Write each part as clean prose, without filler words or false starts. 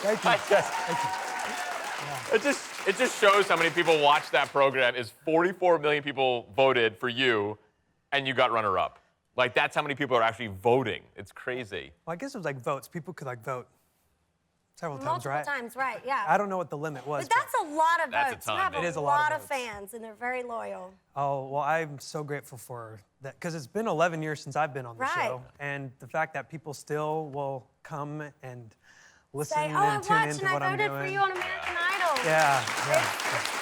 Thank you. Thank you. Yeah. It just shows how many people watch that program. Is 44 million people voted for you, and you got runner-up. Like, that's how many people are actually voting. It's crazy. Well, I guess it was like votes. People could like vote several times, Multiple right? times, right, yeah. I don't know what the limit was. But that's a lot of That's a votes. ton, You have man. It is a a lot lot of of votes. fans, and they're very loyal. Oh, well, I'm so grateful for that, because it's been 11 years since I've been on the Right. show. And the fact that people still will come and listen Say, oh, I and tune watched into and what I I'm voted doing. for you on American Idol. Yeah, It's yeah.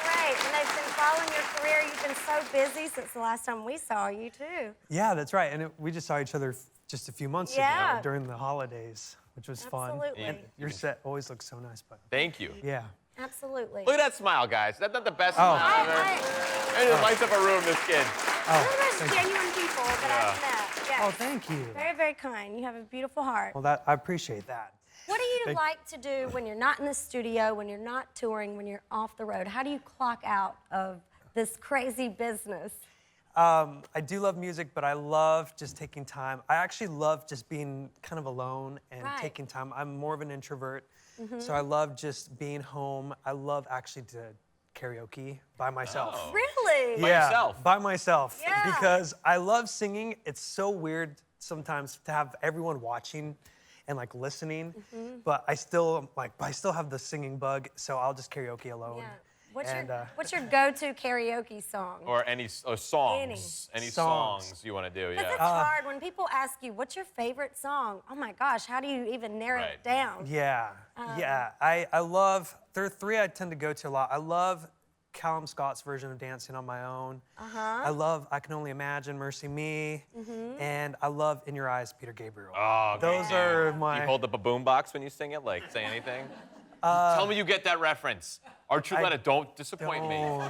great. And they've been following your career. You've been so busy since the last time we saw you, too. Yeah, that's right. And we just saw each other just a few months Yeah. ago during the holidays, which was fun. Absolutely. And your set always looks so nice, by the way. Thank you. Yeah. Absolutely. Look at that smile, guys. That's not the best Oh. smile ever. And it lights up a room, this kid. One of the most genuine people that I've met. Yes. Oh, thank you. Very, very kind. You have a beautiful heart. Well, I appreciate that. What do you like to do when you're not in the studio, when you're not touring, when you're off the road? How do you clock out of this crazy business? I do love music, but I love just taking time. I actually love just being kind of alone and Right. taking time. I'm more of an introvert, so I love just being home. I love actually to karaoke by myself. Oh. Really? By Yeah, yourself? by myself. Yeah. Because I love singing. It's so weird sometimes to have everyone watching and like listening, but I still have the singing bug, so I'll just karaoke alone. Yeah. What's And, your go-to karaoke song? Or any songs. Any Songs. songs you want to do, Because yeah. it's hard when people ask you, what's your favorite song? Oh my gosh, how do you even narrow Right. it down? Yeah, yeah. I love, there are three I tend to go to a lot. I love Callum Scott's version of Dancing on My Own. I love I Can Only Imagine, Mercy Me. And I love In Your Eyes, Peter Gabriel. Oh, Those great, are dude. my... You hold up a boombox when you sing it? Like, say anything? Tell me you get that reference. Archuleta, don't disappoint me. Don't.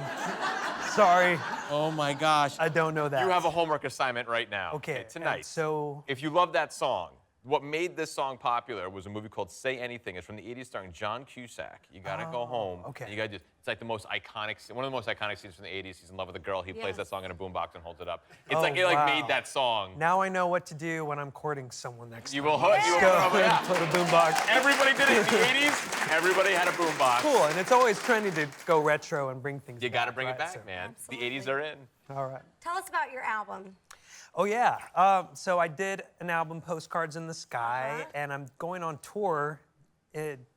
Sorry, Oh my gosh. I don't know that. You have a homework assignment right now. Okay, Tonight. and so... If you love that song, what made this song popular was a movie called Say Anything. It's from the 80s starring John Cusack. You gotta go home. okay. And you gotta just, it's like the most iconic, one of the most iconic scenes from the 80s. He's in love with a girl. He plays Yes. that song in a boombox and holds it up. It's Oh, like, it like wow. made that song. Now I know what to do when I'm courting someone next You time. will hook, you will Go put and up, play the boombox. Everybody did it in the 80s. Everybody had a boombox. Cool, and it's always trendy to go retro and bring things You back. gotta bring it right? back, So- man. Absolutely. The 80s are in. All right. Tell us about your album. Oh, yeah. So I did an album, Postcards in the Sky, and I'm going on tour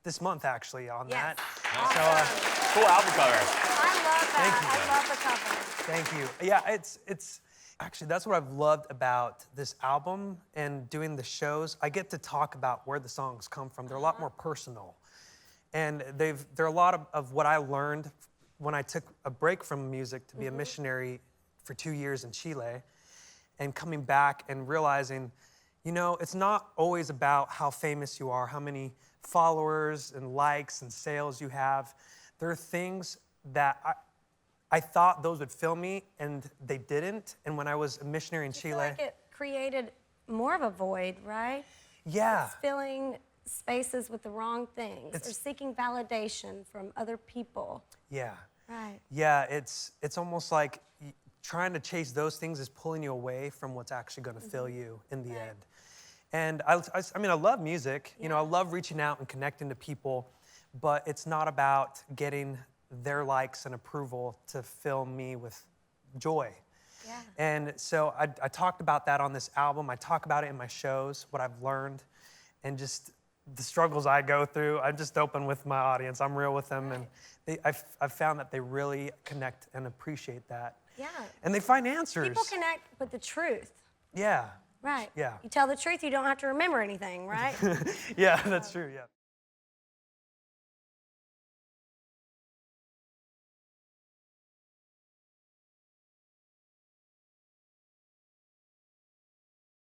this month, actually, on Yes. that. Awesome. Cool album cover. I love that. Thank you. I love the cover. Thank you. Yeah, it's actually, that's what I've loved about this album and doing the shows. I get to talk about where the songs come from. They're a lot more personal. And they're a lot of what I learned when I took a break from music to be a missionary for 2 years in Chile, and coming back and realizing, you know, it's not always about how famous you are, how many followers and likes and sales you have. There are things that I thought those would fill me, and they didn't. And when I was a missionary in I feel Chile, like it created more of a void, right? yeah, It's filling spaces with the wrong things or It's- seeking validation from other people. yeah. Right. Yeah, it's almost like trying to chase those things is pulling you away from what's actually going to fill you in the end. And I mean, I love music. You know, I love reaching out and connecting to people, but it's not about getting their likes and approval to fill me with joy. Yeah. And so I talked about that on this album. I talk about it in my shows, what I've learned, and just the struggles I go through. I'm just open with my audience. I'm real with them, and I've found that they really connect and appreciate that. Yeah. And they find answers. People connect with the truth. Yeah. Right. Yeah. You tell the truth, you don't have to remember anything, right? Yeah, that's true, yeah.